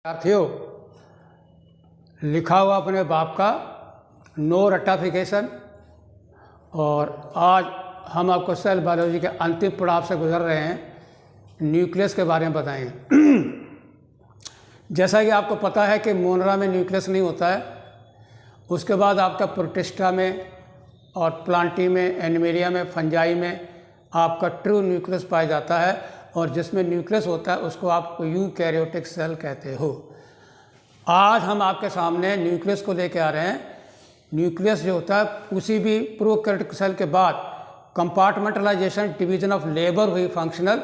विद्यार्थियों, लिखा हुआ अपने बाप का नो रट्टाफिकेशन। और आज हम आपको सेल बायोलॉजी के अंतिम पड़ाव से गुजर रहे हैं, न्यूक्लियस के बारे में बताएंगे। जैसा कि आपको पता है कि मोनरा में न्यूक्लियस नहीं होता है, उसके बाद आपका प्रोटिस्टा में और प्लांटी में, एनिमेलिया में, फंजाई में आपका ट्रू न्यूक्लियस पाया जाता है। और जिसमें न्यूक्लियस होता है उसको आप यूकैरियोटिक सेल कहते हो। आज हम आपके सामने न्यूक्लियस को लेके आ रहे हैं। न्यूक्लियस जो होता है, किसी भी प्रोकैरियोटिक सेल के बाद कंपार्टमेंटलाइजेशन, डिवीजन ऑफ लेबर हुई फंक्शनल,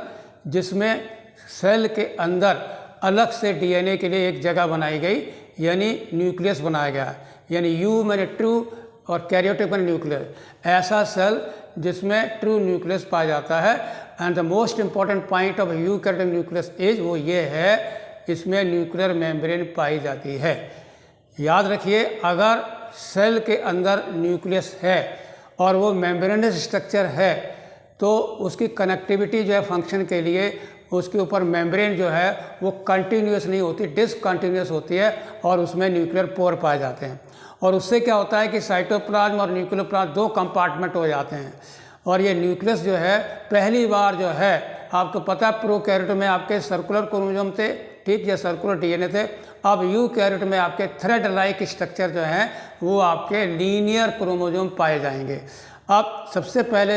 जिसमें सेल के अंदर अलग से डीएनए के लिए एक जगह बनाई गई, यानी न्यूक्लियस बनाया गया। यानी यू मैंने ट्रू और कैरियोटिक मैंने न्यूक्लियस। ऐसा सेल जिसमें ट्रू न्यूक्लियस पाया जाता है। And the most important point of eukaryotic nucleus is, वो ये है, इसमें न्यूक्लियर मेम्ब्रेन पाई जाती है। याद रखिए, अगर सेल के अंदर न्यूक्लियस है और वो मेम्ब्रेनस स्ट्रक्चर है तो उसकी कनेक्टिविटी जो है फंक्शन के लिए, उसके ऊपर मेम्ब्रेन जो है वो कंटिन्यूस नहीं होती, डिसकंटिन्यूस होती है और उसमें न्यूक्लियर पोर पाए जाते हैं। और उससे क्या होता है कि साइटोप्लाज्म और न्यूक्लियोप्लाज्म दो कंपार्टमेंट हो जाते हैं। और ये न्यूक्लियस जो है पहली बार जो है, आपको पता है प्रोकैरियोट में आपके सर्कुलर क्रोमोसोम थे, ठीक, ये सर्कुलर डीएनए थे। अब यूकैरियोट में आपके थ्रेड लाइक स्ट्रक्चर जो हैं वो आपके लीनियर क्रोमोसोम पाए जाएंगे। अब सबसे पहले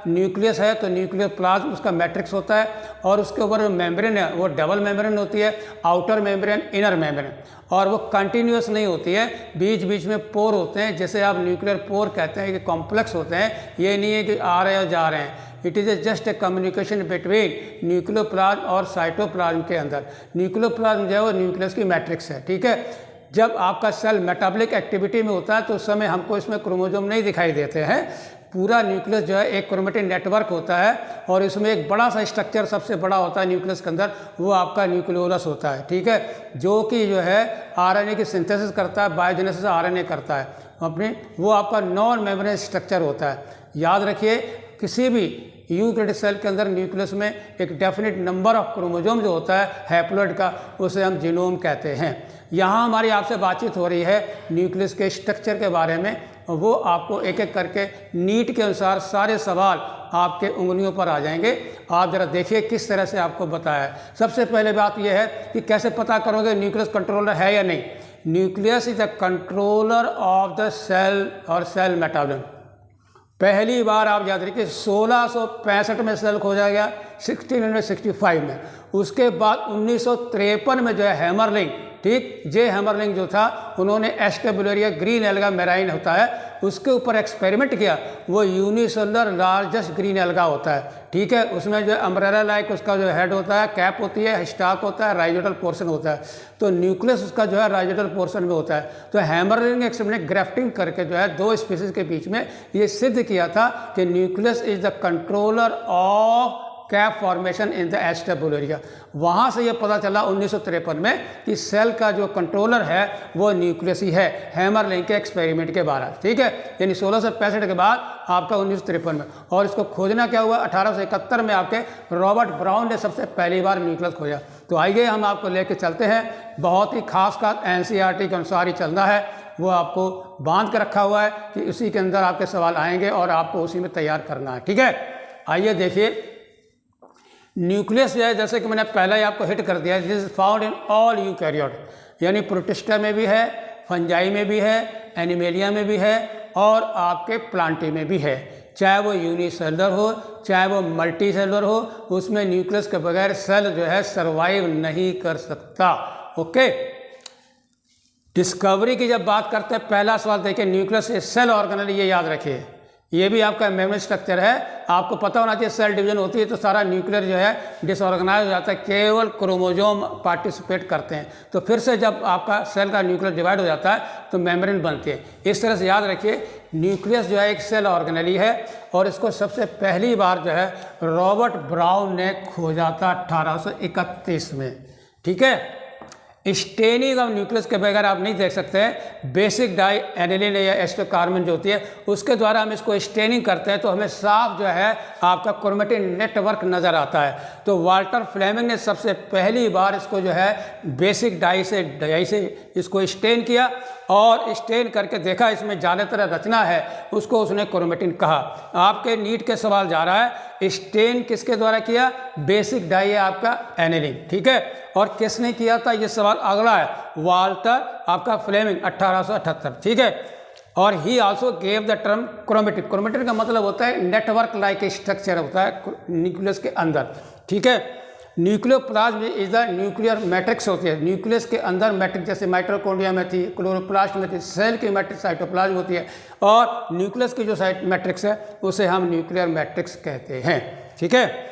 न्यूक्लियस है तो न्यूक्लियर प्लाज्म उसका मैट्रिक्स होता है और उसके ऊपर जो मेम्ब्रेन है वो डबल मेम्ब्रेन होती है, आउटर मेम्ब्रेन, इनर मेम्ब्रेन। और वो कंटिन्यूस नहीं होती है, बीच बीच में पोर होते हैं, जैसे आप न्यूक्लियर पोर कहते हैं कि कॉम्प्लेक्स होते हैं। ये नहीं है कि आ रहे हैं और जा रहे हैं, it is just a communication between nucleoplasm और साइटोप्लाज्म के अंदर। न्यूक्लियोप्लाज्म जो है वो न्यूक्लियस की मैट्रिक्स है, ठीक है। जब आपका सेल मेटाबॉलिक एक्टिविटी में होता है तो उस समय हमको इसमें क्रोमोसोम नहीं दिखाई देते हैं। पूरा न्यूक्लियस जो है एक क्रोमेटिन नेटवर्क होता है और इसमें एक बड़ा सा स्ट्रक्चर सबसे बड़ा होता है न्यूक्लियस के अंदर, वो आपका न्यूक्लियोलस होता है, ठीक है, जो कि जो है आरएनए की सिंथेसिस करता है, बायोजेनेसिस आरएनए करता है अपने, वो आपका नॉन मेम्ब्रेन स्ट्रक्चर होता है। याद रखिए, किसी भी यूकैरियोटिक सेल के अंदर न्यूक्लियस में एक डेफिनेट नंबर ऑफ क्रोमोसोम जो होता है हैप्लॉइड का, उसे हम जीनोम कहते हैं। यहाँ हमारी आपसे बातचीत हो रही है न्यूक्लियस के स्ट्रक्चर के बारे में, वो आपको एक एक करके नीट के अनुसार सारे सवाल आपके उंगलियों पर आ जाएंगे। आप ज़रा देखिए किस तरह से आपको बताया है। सबसे पहले बात यह है कि कैसे पता करोगे न्यूक्लियस कंट्रोलर है या नहीं। Nucleus is the controller of the cell और सेल मेटाबॉलिज्म। पहली बार आप याद रखिए 1665 में सेल खोजा गया, 1665 में। उसके बाद 1953 में जो है हैमरलिंग, ठीक, जे हैमरलिंग जो था, उन्होंने एस्टेबुलेरिया ग्रीन एल्गा मेराइन होता है उसके ऊपर एक्सपेरिमेंट किया। वो यूनिसेलुलर लार्जेस्ट ग्रीन एल्गा होता है, ठीक है। उसमें जो अम्ब्रेला लाइक उसका जो हेड होता है, कैप होती है, स्टाक होता है, राइजोटल पोर्शन होता है। तो न्यूक्लियस उसका जो है राइजोटल पोर्शन में होता है। तो हैमरलिंग एक्सपेरिमेंट ग्राफ्टिंग करके जो है दो स्पीसीज के बीच में ये सिद्ध किया था कि nucleus is the controller of cap formation in the Acetabularia. वहाँ से ये पता चला 1953 में कि सेल का जो कंट्रोलर है वो न्यूक्लियस ही है, हैमरलिंग के एक्सपेरिमेंट के बाद, ठीक है। यानी 1665 के बाद आपका 1953 में। और इसको खोजना क्या हुआ, 1871 में आपके रॉबर्ट ब्राउन ने सबसे पहली बार न्यूक्लियस खोजा। तो आइए हम आपको लेके चलते हैं, बहुत ही खास NCERT के अनुसार ही चलना है, वो आपको बांध के रखा हुआ है कि उसी के अंदर आपके सवाल आएंगे और आपको उसी में तैयार करना है, ठीक है। आइए देखिए, न्यूक्लियस जो है, जैसे कि मैंने पहले ही आपको हिट कर दिया, this is found in all eukaryote, यानी प्रोटिस्टा में भी है, फंजाई में भी है, एनिमेलिया में भी है और आपके प्लांटी में भी है। चाहे वो यूनिसेलुलर हो, चाहे वो मल्टी सेलुलर हो, उसमें न्यूक्लियस के बगैर सेल जो है सर्वाइव नहीं कर सकता, ओके। डिस्कवरी की जब बात करते हैं, पहला सवाल देखिए, न्यूक्लियस सेल ऑर्गेनेल, ये याद रखिए, ये भी आपका मेम्ब्रेन स्ट्रक्चर है। आपको पता होना चाहिए सेल डिवीजन होती है तो सारा न्यूक्लियर जो है डिसऑर्गेनाइज हो जाता है, केवल क्रोमोसोम पार्टिसिपेट करते हैं। तो फिर से जब आपका सेल का न्यूक्लियर डिवाइड हो जाता है तो मेम्ब्रेन बनती है। इस तरह से याद रखिए, न्यूक्लियस जो है एक सेल ऑर्गेनेल है और इसको सबसे पहली बार जो है रॉबर्ट ब्राउन ने खोजा था 1831 में, ठीक है। स्टेनिंग ऑफ न्यूक्लियस के बगैर आप नहीं देख सकते हैं। बेसिक डाई एनिलीन या एस्टोकार्बन जो होती है उसके द्वारा हम इसको स्टेनिंग करते हैं तो हमें साफ जो है आपका क्रोमेटिन नेटवर्क नज़र आता है। तो वाल्टर फ्लेमिंग ने सबसे पहली बार इसको जो है बेसिक डाई से इसको स्टेन किया और स्टेन करके देखा इसमें ज़्यादातर रचना है, उसको उसने क्रोमेटिन कहा। आपके नीट के सवाल जा रहा है स्टेन किसके द्वारा किया? बेसिक डाई है आपका एनिलीन, ठीक है। और किसने किया था? ये सवाल अगला है, वाल्टर आपका फ्लेमिंग 1878, ठीक है। और ही also gave the term chromatin. Chromatin का मतलब होता है नेटवर्क लाइक स्ट्रक्चर होता है न्यूक्लियस के अंदर, ठीक है। Nucleoplasm is the nuclear matrix होती है। न्यूक्लियस के अंदर मैट्रिक्स जैसे माइटोकॉन्ड्रिया में थी, क्लोरोप्लास्ट में थी, सेल की मैट्रिक्स साइटोप्लाज्म होती है और न्यूक्लियस की जो मैट्रिक्स है उसे हम न्यूक्लियर मैट्रिक्स कहते हैं, ठीक है।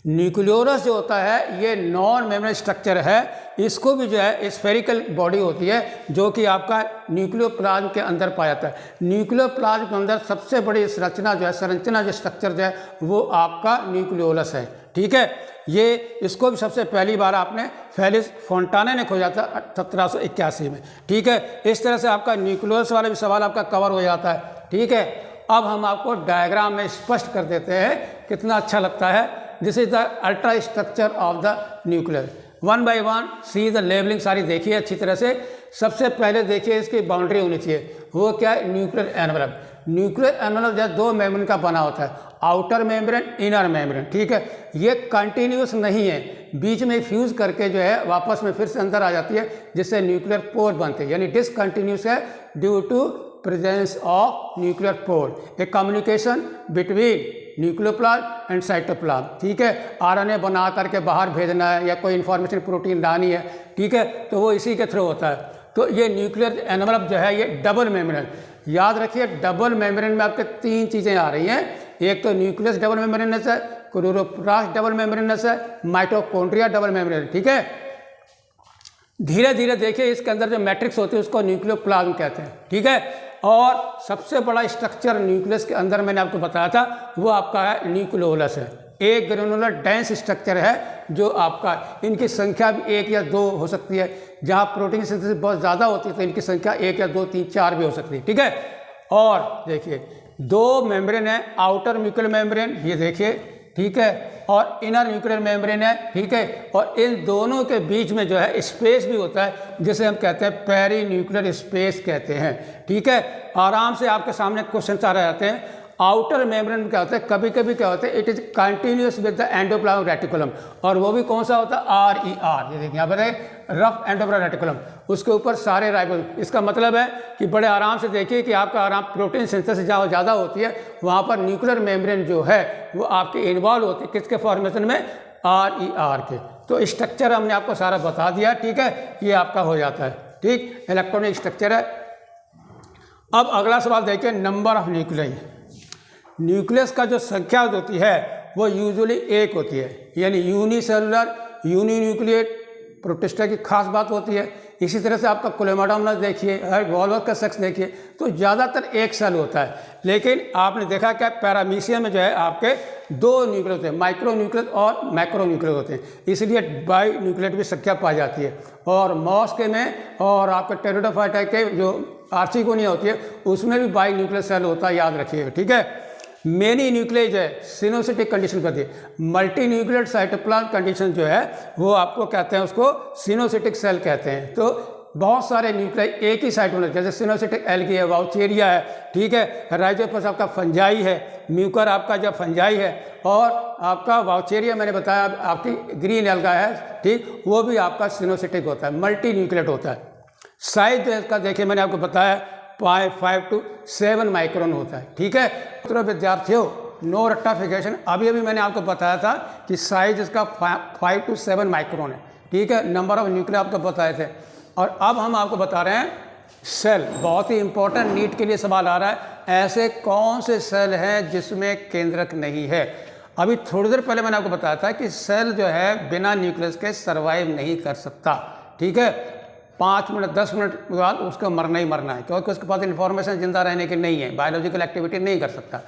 न्यूक्लियोलस जो होता है ये नॉन मेम्ब्रेन स्ट्रक्चर है, इसको भी जो है स्फेरिकल बॉडी होती है जो कि आपका न्यूक्लियोप्लाज्म के अंदर पाया जाता है। न्यूक्लियोप्लाज्म के अंदर सबसे बड़ी संरचना जो है, संरचना जो स्ट्रक्चर जो है वो आपका न्यूक्लियोलस है, ठीक है। ये इसको भी सबसे पहली बार आपने फेलिक्स फोंटाना ने खोजा था 1781 में, ठीक है। इस तरह से आपका न्यूक्लियोलस वाला भी सवाल आपका कवर हो जाता है, ठीक है। अब हम आपको डायग्राम में स्पष्ट कर देते हैं, कितना अच्छा लगता है। This is the ultra structure of the nucleus. One by one see the labelling सारी देखिए अच्छी तरह से। सबसे पहले देखिए इसकी बाउंड्री होनी चाहिए, वो क्या है? Nuclear envelope. न्यूक्लियर एनवलप जो है दो मेम्ब्रेन का बना होता है, आउटर मेम्ब्रेन, इनर मेम्ब्रेन, ठीक है। ये कंटिन्यूस नहीं है, बीच में फ्यूज करके जो है वापस में फिर से अंदर आ जाती है, जिससे न्यूक्लियर पोर बनते हैं, यानी डिसकंटिन्यूस है due to presence of nuclear pore. A communication between nucleoplasm and cytoplasm, ठीक है। आरएनए बना करके बाहर भेजना है या कोई इन्फॉर्मेशन प्रोटीन लानी है, ठीक है, तो वो इसी के थ्रू होता है। तो ये न्यूक्लियर एनवलप जो है ये डबल मेम्ब्रेन, याद रखिए डबल मेम्ब्रेन में आपके तीन चीज़ें आ रही हैं। एक तो न्यूक्लियस डबल मेम्ब्रेनस है, क्लोरोप्लास्ट डबल मेम्ब्रेनस है, माइटोकॉन्ड्रिया डबल मेम्ब्रेन, ठीक है। धीरे धीरे देखिए इसके अंदर जो मैट्रिक्स होती है उसको न्यूक्लियोप्लाज्म कहते हैं, ठीक है। और सबसे बड़ा स्ट्रक्चर न्यूक्लियस के अंदर मैंने आपको बताया था वो आपका है न्यूक्लियोलस है। एक ग्रेनुलर डेंस स्ट्रक्चर है जो आपका, इनकी संख्या भी 1 या 2 हो सकती है। जहाँ प्रोटीन सिंथेसिस बहुत ज़्यादा होती है तो इनकी संख्या 1 या 2, 3, 4 भी हो सकती है, ठीक है। और देखिए दो मेम्ब्रेन है, आउटर न्यूक्लियर मेम्ब्रेन ये देखिए, ठीक है, और इनर न्यूक्लियर मेम्ब्रेन है, ठीक है। और इन दोनों के बीच में जो है स्पेस भी होता है जिसे हम कहते हैं पेरी न्यूक्लियर स्पेस कहते हैं, ठीक है। आराम से आपके सामने क्वेश्चन आ रहे जाते हैं। आउटर मेम्ब्रेन में क्या होता है, कभी कभी क्या होता है, it is continuous with the endoplasmic reticulum, और वो भी कौन सा होता है? RER, ये देखिए यहाँ पर है रफ एंडोप्लाज्मिक रेटिकुलम, उसके ऊपर सारे राइबोसोम। इसका मतलब है कि बड़े आराम से देखिए कि आपका आराम प्रोटीन सिंथेसिस जहाँ ज़्यादा होती है वहाँ पर न्यूक्लियर मेम्ब्रेन जो है वो आपके इन्वॉल्व होती है किसके फॉर्मेशन में? RER के। तो स्ट्रक्चर हमने आपको सारा बता दिया, ठीक है, ये आपका हो जाता है, ठीक, इलेक्ट्रॉनिक स्ट्रक्चर है। अब अगला सवाल देखिए, नंबर ऑफ न्यूक्लियाई। न्यूक्लियस का जो संख्या होती है वो यूजुअली 1 होती है, यानी यूनिसेलुलर यूनिन्यूक्लिएट प्रोटिस्टा की खास बात होती है। इसी तरह से आपका कोलेमाडोमनस देखिए, वॉल्वर का सेक्स देखिए, तो ज़्यादातर 1 सेल होता है। लेकिन आपने देखा क्या पैरामीशियम में जो है आपके 2 न्यूक्लियस होते हैं, माइक्रो न्यूक्लियस और मैक्रो न्यूक्लियस होते हैं, इसलिए बाई न्यूक्लिएट भी संख्या पाई जाती है। और मॉस्के में और आपके टेरिडोफाइटा के जो आर्चिगोनिया होती है उसमें भी बाई न्यूक्लियस सेल होता है, याद रखिएगा, ठीक है। मेनी न्यूक्लियस है सिनोसिटिक कंडीशन करती है। मल्टी न्यूक्लियर साइटोप्लाज्म कंडीशन जो है वो आपको कहते हैं, उसको सिनोसिटिक सेल कहते हैं। तो बहुत सारे न्यूक्लियाई एक ही साइट होने, जैसे सिनोसिटिक एल्गी है, वाउचेरिया है, ठीक है, राइजोपस आपका फंजाई है, म्यूकर आपका जब फंजाई है, और आपका वाउचेरिया मैंने बताया आपकी ग्रीन एल्गा है, ठीक, वो भी आपका सिनोसिटिक होता है, मल्टी न्यूक्लिएट होता है। साइज जो इसका देखिए मैंने आपको बताया 5 to 7 माइक्रोन होता है, ठीक है। तो विद्यार्थियों, नो रेक्टिफिकेशन, अभी मैंने आपको बताया था कि साइज इसका 5 to 7 माइक्रोन है, ठीक है। नंबर ऑफ न्यूक्लिया आपको बताए थे। और अब हम आपको बता रहे हैं सेल, बहुत ही इंपॉर्टेंट नीट के लिए सवाल आ रहा है, ऐसे कौन से सेल हैं जिसमें केंद्रक नहीं है। अभी थोड़ी देर पहले मैंने आपको बताया था कि सेल जो है बिना न्यूक्लियस के सर्वाइव नहीं कर सकता, ठीक है। 5 मिनट 10 मिनट के बाद उसको मरना ही मरना है, क्योंकि उसके पास इन्फॉर्मेशन जिंदा रहने की नहीं है, बायोलॉजिकल एक्टिविटी नहीं कर सकता।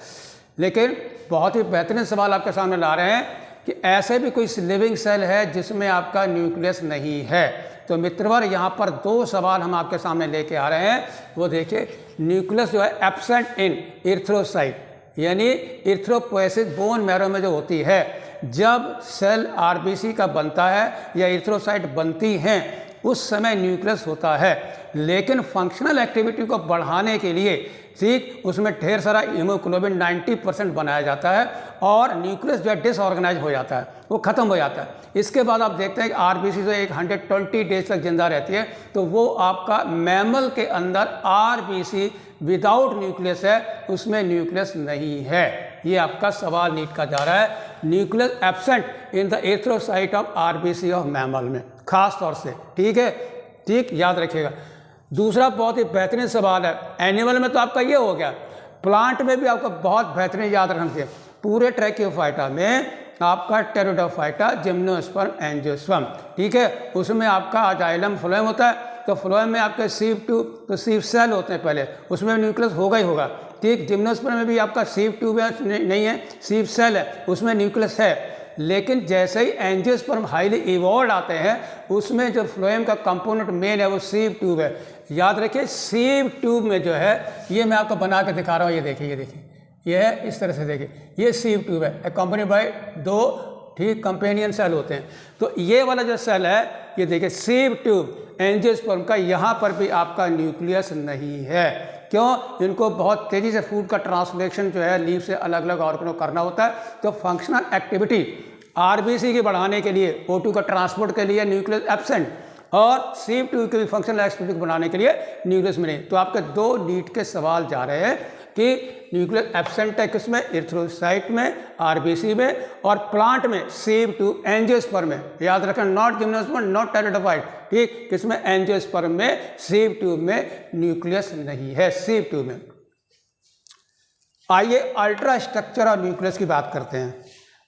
लेकिन बहुत ही बेहतरीन सवाल आपके सामने ला रहे हैं कि ऐसे भी कोई लिविंग सेल है जिसमें आपका न्यूक्लियस नहीं है, तो मित्रवर यहाँ पर 2 सवाल हम आपके सामने लेके आ रहे हैं। वो देखिए, न्यूक्लियस जो है एब्सेंट इन इरिथ्रोसाइट, यानी इरिथ्रोपोएसिस बोन मैरो में जो होती है, जब सेल आरबीसी का बनता है या इरिथ्रोसाइट बनती हैं उस समय न्यूक्लियस होता है, लेकिन फंक्शनल एक्टिविटी को बढ़ाने के लिए ठीक उसमें ढेर सारा हीमोग्लोबिन 90% बनाया जाता है और न्यूक्लियस जो है डिसऑर्गेनाइज हो जाता है, वो ख़त्म हो जाता है। इसके बाद आप देखते हैं कि आरबीसी जो 120 डेज तक जिंदा रहती है, तो वो आपका मैमल के अंदर आरबीसी विदाउट न्यूक्लियस है, उसमें न्यूक्लियस नहीं है। ये आपका सवाल नीट का जा रहा है, nucleus absent in the erythrocyte of RBC of mammal में खास तौर से। ठीक है, ठीक, याद रखिएगा। दूसरा बहुत ही बेहतरीन सवाल है, एनिमल में तो आपका ये हो गया, प्लांट में भी आपको बहुत बेहतरीन याद रखना चाहिए। पूरे ट्रैकियोफाइटा में आपका टेरिडोफाइटा, जिम्नोस्पर्म, एंजियोस्पर्म, ठीक है, उसमें आपका जाइलम फ्लोएम होता है। तो फ्लोएम में आपके सीव ट्यूब, तो सीव सेल होते हैं पहले, उसमें न्यूक्लियस होगा ही होगा। ठीक, जिम्नोस्पर्म में भी आपका सीव ट्यूब है, नहीं है, सीव सेल है, उसमें न्यूक्लियस है। लेकिन जैसे ही एंजियोस्पर्म हाईली इवॉल्व आते हैं, उसमें जो फ्लोएम का कंपोनेंट मेन है वो सीव ट्यूब है। याद रखिए, सीव ट्यूब में जो है, ये मैं आपको बना के दिखा रहा हूँ, ये देखिए, ये देखिए, ये है इस तरह से, देखिए ये सीव ट्यूब है, अकम्पनीड बाय 2 ठीक कंपेनियन सेल होते हैं। तो ये वाला जो सेल है, ये देखिए सीव ट्यूब एंजियोस्पर्म का, यहाँ पर भी आपका न्यूक्लियस नहीं है। क्यों? इनको बहुत तेज़ी से फूड का ट्रांसलेशन जो है लीफ से अलग अलग ऑर्गनों करना होता है। तो फंक्शनल एक्टिविटी आरबीसी की बढ़ाने के लिए, O2 का ट्रांसपोर्ट के लिए न्यूक्लियस एब्सेंट, और सीव ट्यूब की फंक्शनल एक्टिविटी को बनाने के लिए न्यूक्लियस में नहीं। तो आपके 2 नीट के सवाल जा रहे हैं कि न्यूक्लियस एब्सेंट है किसमें, इरिथ्रोसाइट में, आरबीसी में, और प्लांट में सीव ट्यूब एंजियोस्पर्म में। याद रखें, नॉट जिम्नोस्पर्म, नॉट टेरिडोफाइट, ठीक, किसमें, एंजियोस्पर्म में, सीव ट्यूब में न्यूक्लियस नहीं है, सीव ट्यूब में। आइए अल्ट्रा स्ट्रक्चर और न्यूक्लियस की बात करते हैं।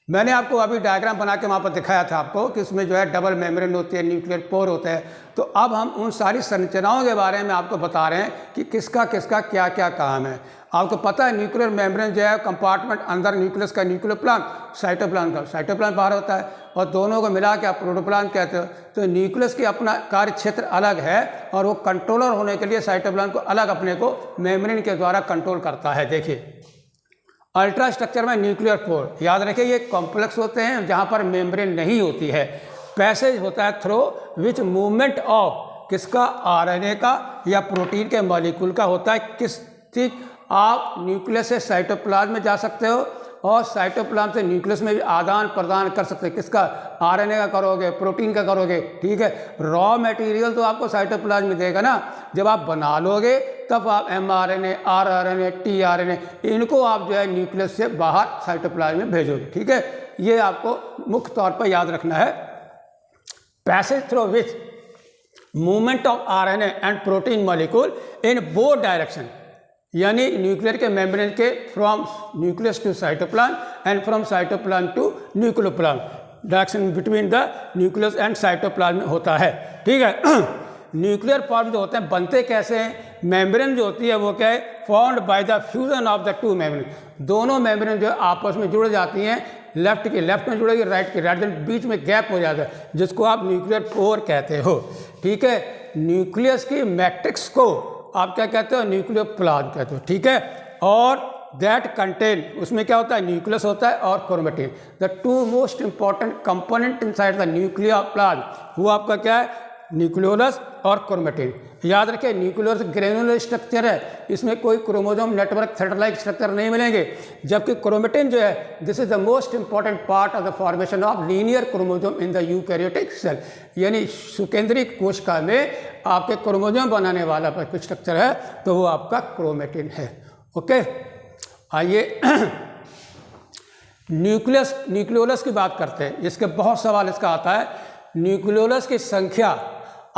मैंने आपको अभी डायग्राम बना के वहाँ पर दिखाया था आपको कि इसमें जो है डबल मेम्ब्रेन होती है, न्यूक्लियर पोर होता है। तो अब हम उन सारी संरचनाओं के बारे में आपको बता रहे हैं कि किसका किसका क्या क्या काम है। आपको पता है न्यूक्लियर मेम्ब्रेन जो है कंपार्टमेंट, अंदर न्यूक्लियस का न्यूक्लियर प्लान, साइटोप्लाज्म का साइटोप्लाज्म बाहर होता है, और दोनों को मिला के आप प्रोटोप्लाज्म कहते हो। तो न्यूक्लियस की अपना कार्य क्षेत्र अलग है, और वो कंट्रोलर होने के लिए साइटोप्लाज्म को अलग अपने को मेम्ब्रेन के द्वारा कंट्रोल करता है। देखिए अल्ट्रा स्ट्रक्चर में न्यूक्लियर पोर, याद रखिए ये कॉम्प्लेक्स होते हैं जहाँ पर मेम्ब्रेन नहीं होती है। पैसेज होता है थ्रो विच मूवमेंट ऑफ किसका, आरएनए का या प्रोटीन के मॉलिक्यूल का होता है। किस चीज, आप न्यूक्लियस से साइटोप्लाज्म में जा सकते हो और साइटोप्लाज्म से न्यूक्लियस में भी आदान प्रदान कर सकते हैं। किसका, आरएनए का करोगे, प्रोटीन का करोगे, ठीक है। रॉ मटेरियल तो आपको साइटोप्लाज्म में देगा ना, जब आप बना लोगे तब आप mRNA, rRNA, tRNA इनको आप जो है न्यूक्लियस से बाहर साइटोप्लाज्म में भेजोगे, ठीक है। ये आपको मुख्य तौर पर याद रखना है। Passage through which movement of RNA and protein molecule in both direction, यानी न्यूक्लियर के मेम्ब्रेन के from nucleus to cytoplasm and from cytoplasm to nucleoplasm, direction between the nucleus and cytoplasm होता है, ठीक है। न्यूक्लियर फॉर्म जो होते हैं बनते कैसे हैं, मेम्ब्रेन जो होती है वो क्या है, formed by the fusion of the 2 membrane. दोनों मेम्ब्रेन जो आपस में जुड़ जाती हैं, लेफ्ट की लेफ्ट में जुड़ेगी, राइट की राइट, बीच में गैप हो जाता है, जिसको आप न्यूक्लियर पोर कहते हो, ठीक है। न्यूक्लियस की मैट्रिक्स को आप क्या कहते हो, न्यूक्लियोप्लाज्म कहते हो, ठीक है। और दैट कंटेन, उसमें क्या होता है, न्यूक्लियस होता है और chromatin, the 2 most important component inside the nucleoplasm, वो आपका क्या है, न्यूक्लियोलस और क्रोमेटिन। याद रखिए न्यूक्लियोलस ग्रेनुलर स्ट्रक्चर है, इसमें कोई chromosome network thread like structure नहीं मिलेंगे, जबकि क्रोमेटिन जो है this is the most important part of the formation of linear chromosome in the eukaryotic cell, यानी सुकेंद्रीय कोशिका में आपके क्रोमोसोम बनाने वाला कुछ स्ट्रक्चर है तो वो आपका क्रोमेटिन है, ओके। आइए न्यूक्लियोलस की बात करते हैं, इसके बहुत सवाल इसका आता है। न्यूक्लियोलस की संख्या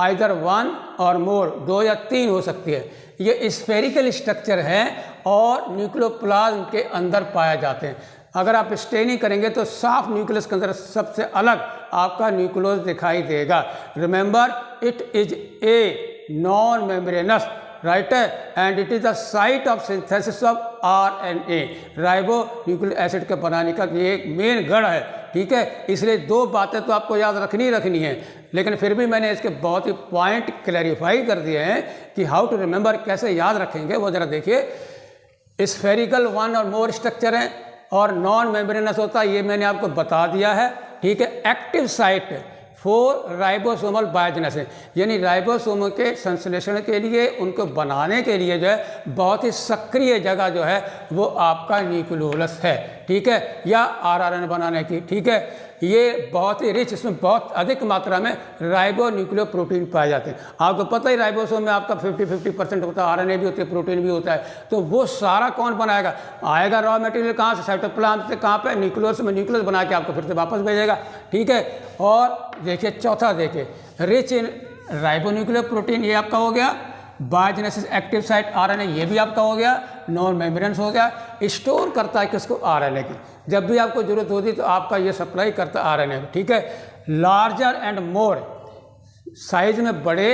आइदर 1 और मोर, 2 या 3 हो सकती है। ये स्फेरिकल स्ट्रक्चर है और न्यूक्लियोप्लाज्म के अंदर पाए जाते हैं। अगर आप स्टेनिंग करेंगे तो साफ न्यूक्लियस के अंदर सबसे अलग आपका न्यूक्लियोलस दिखाई देगा। Remember it is a non membranous, right है, and it is the site of synthesis of RNA, ribonucleic acid के बनाने का ये एक मेन गढ़ है, ठीक है। इसलिए दो बातें तो आपको याद रखनी है, लेकिन फिर भी मैंने इसके बहुत ही पॉइंट क्लैरिफाई कर दिए हैं कि हाउ टू रिमेंबर, कैसे याद रखेंगे वो ज़रा देखिए। स्फेरिकल वन और मोर स्ट्रक्चर हैं और नॉन मेम्ब्रेनस होता है, ये मैंने आपको बता दिया है, ठीक है। Active site for ribosomal biogenesis, यानी राइबोसोम के संश्लेषण के लिए, उनको बनाने के लिए जो है बहुत ही सक्रिय जगह जो है वो आपका न्यूक्लियोलस है, ठीक है, या आरआरएनए बनाने की, ठीक है। ये बहुत ही रिच, इसमें बहुत अधिक मात्रा में राइबो न्यूक्लियो प्रोटीन पाए जाते हैं। आपको पता ही राइबोसोम में आपका 50% होता है, आरएनए भी होते हैं, प्रोटीन भी होता है। तो वो सारा कौन बनाएगा? आएगा रॉ मटेरियल कहाँ से? साइटोप्लाज्म से। कहाँ पे? न्यूक्लियस में। न्यूक्लियस बना के आपको फिर से वापस भेजेगा, ठीक है। और देखिए चौथा, देखिए rich in ribo nucleo protein, ये आपका हो गया। बायोजेनेसिस एक्टिव साइट आरएनए, ये भी आपका हो गया। नॉन मेम्ब्रेनस हो गया। स्टोर करता है किसको? आरएनए की। जब भी आपको जरूरत होती तो आपका ये सप्लाई करता है आरएनए, ठीक है। लार्जर एंड मोर, साइज में बड़े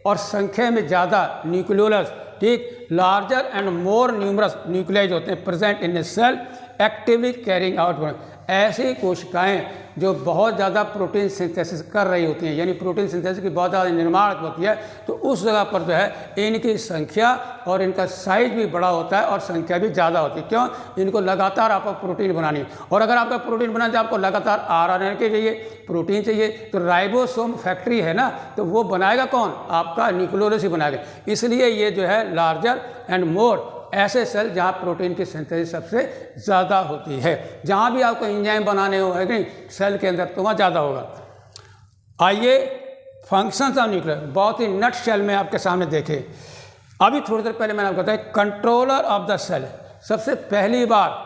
और संख्या में ज़्यादा न्यूक्लियोलस, ठीक। Larger and more numerous nuclei होते हैं present in a cell actively carrying out. ऐसी कोशिकाएं जो बहुत ज़्यादा प्रोटीन सिंथेसिस कर रही होती हैं, यानी प्रोटीन सिंथेसिस की बहुत ज़्यादा निर्माण होती है, तो उस जगह पर जो है इनकी संख्या और इनका साइज भी बड़ा होता है और संख्या भी ज़्यादा होती है। क्यों? इनको लगातार आपको प्रोटीन बनानी है, और अगर आपका प्रोटीन बनाना तो आपको लगातार आरएनए के चाहिए, प्रोटीन चाहिए। तो राइबोसोम फैक्ट्री है ना, तो वो बनाएगा कौन? आपका न्यूक्लियोलस ही बनाएगा। इसलिए ये जो है लार्जर एंड मोर, ऐसे सेल जहाँ प्रोटीन की सिंथेसिस सबसे ज़्यादा होती है। जहाँ भी आपको एंजाइम बनाने हो है कि सेल के अंदर, तो वहाँ ज़्यादा होगा। आइए फंक्शंस ऑफ न्यूक्लियस बहुत ही नट शेल में आपके सामने देखें। अभी थोड़ी देर पहले मैंने आपको बताया कंट्रोलर ऑफ द सेल। सबसे पहली बार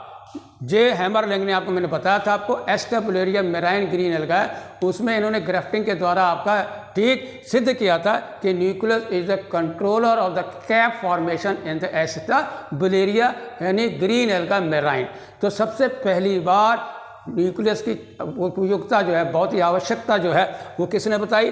जे हैमरलिंग ने आपको, मैंने बताया था आपको, एस्टेबुलेरिया मेराइन ग्रीन एल्गा, उसमें इन्होंने ग्राफ्टिंग के द्वारा आपका ठीक सिद्ध किया था कि nucleus is the controller of the cap formation in the Acetabularia यानी ग्रीन एल्गा मेराइन। तो सबसे पहली बार न्यूक्लियस की उपयोगिता जो है, बहुत ही आवश्यकता जो है, वो किसने बताई?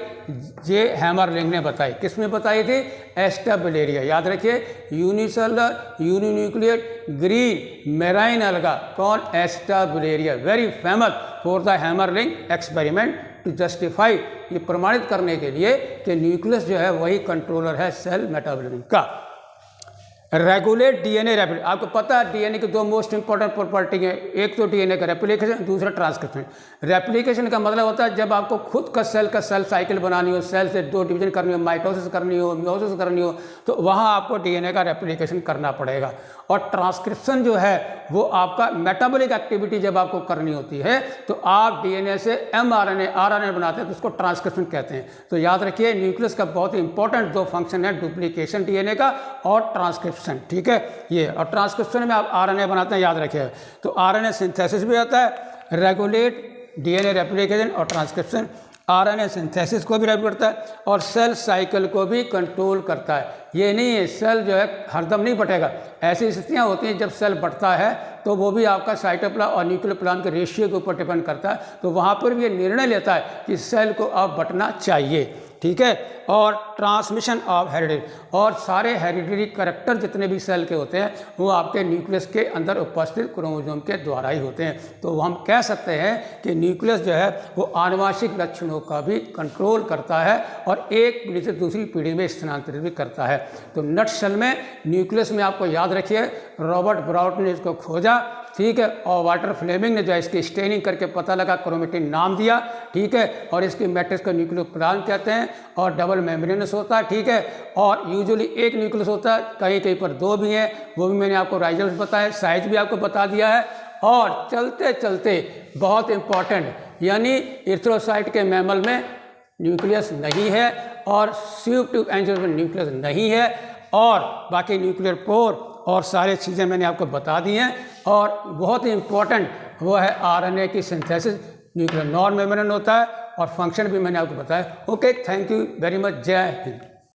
जे हैमरलिंग ने बताई। किसने बताई थी? एस्टेबुलेरिया। याद रखिए, unicellular uninucleate green marine alga, कौन? Acetabularia. Very famous for the Hammerling experiment to justify, ये प्रमाणित करने के लिए कि न्यूक्लियस जो है वही कंट्रोलर है सेल मेटाबॉलिज्म का। Regulate DNA replication. आपको पता है डीएनए की दो मोस्ट इंपॉर्टेंट प्रॉपर्टी है, एक तो डीएनए का रेप्लिकेशन, दूसरा ट्रांसक्रिप्शन। रेप्लिकेशन का मतलब होता है जब आपको खुद का सेल साइकिल बनानी हो, सेल से दो डिवीजन करनी हो, माइटोसिस करनी हो, मियोसिस करनी हो, तो वहाँ आपको डीएनए का रेप्लिकेशन करना पड़ेगा। और ट्रांसक्रिप्शन जो है वो आपका मेटाबॉलिक एक्टिविटी जब आपको करनी होती है तो आप डीएनए से एमआरएनए आरएनए बनाते हैं, तो उसको ट्रांसक्रिप्शन कहते हैं। तो याद रखिए न्यूक्लियस का बहुत ही इंपॉर्टेंट दो फंक्शन है, डुप्लीकेशन डीएनए का और ट्रांसक्रिप्शन, ठीक है ये। और ट्रांसक्रिप्शन में आप आरएनए बनाते हैं, याद रखिए। तो आरएनए सिंथेसिस भी आता है, रेगुलेट डीएनए रेप्लिकेशन और ट्रांसक्रिप्शन। आरएनए सिंथेसिस को भी रेगुलेट करता है और सेल साइकिल को भी कंट्रोल करता है। ये नहीं है सेल जो है हरदम नहीं बटेगा, ऐसी स्थितियाँ होती हैं जब सेल बढ़ता है तो वो भी आपका साइटोप्लाज्म और न्यूक्लियोप्लाज्म के रेशियो के ऊपर डिपेंड करता है। तो वहाँ पर भी ये निर्णय लेता है कि सेल को अब बढ़ना चाहिए, ठीक है। और ट्रांसमिशन ऑफ हेरिडिटी, और सारे हेरिडिटरी करैक्टर जितने भी सेल के होते हैं वो आपके न्यूक्लियस के अंदर उपस्थित क्रोमोसोम के द्वारा ही होते हैं। तो हम कह सकते हैं कि न्यूक्लियस जो है वो आनुवांशिक लक्षणों का भी कंट्रोल करता है और एक पीढ़ी से दूसरी पीढ़ी में स्थानांतरित भी करता है। तो नट शेल में न्यूक्लियस में आपको याद रखिए रॉबर्ट ब्राउट ने इसको खोजा, ठीक है, और वाल्टर फ्लेमिंग ने जो है इसकी स्टेनिंग करके पता लगा, क्रोमेटिन नाम दिया, ठीक है। और इसकी मैट्रिक्स को न्यूक्लियोप्लाज्म कहते हैं और डबल मेम्ब्रेनस होता है, ठीक है। और यूजुअली एक न्यूक्लियस होता है, कहीं कहीं पर दो भी हैं, वो भी मैंने आपको राइजल्स बताया, साइज भी आपको बता दिया है। और चलते चलते बहुत इंपॉर्टेंट, यानी इरिथ्रोसाइट के मैमल में न्यूक्लियस नहीं है और स्यूक्टिव एंजियोस में न्यूक्लियस नहीं है, और बाकी न्यूक्लियर पोर और सारी चीज़ें मैंने आपको बता दी हैं। और बहुत ही इंपॉर्टेंट वो है आरएनए की सिंथेसिस, न्यूक्लियर नॉन मेम्ब्रेन होता है और फंक्शन भी मैंने आपको बताया। Okay, thank you very much, जय हिंद।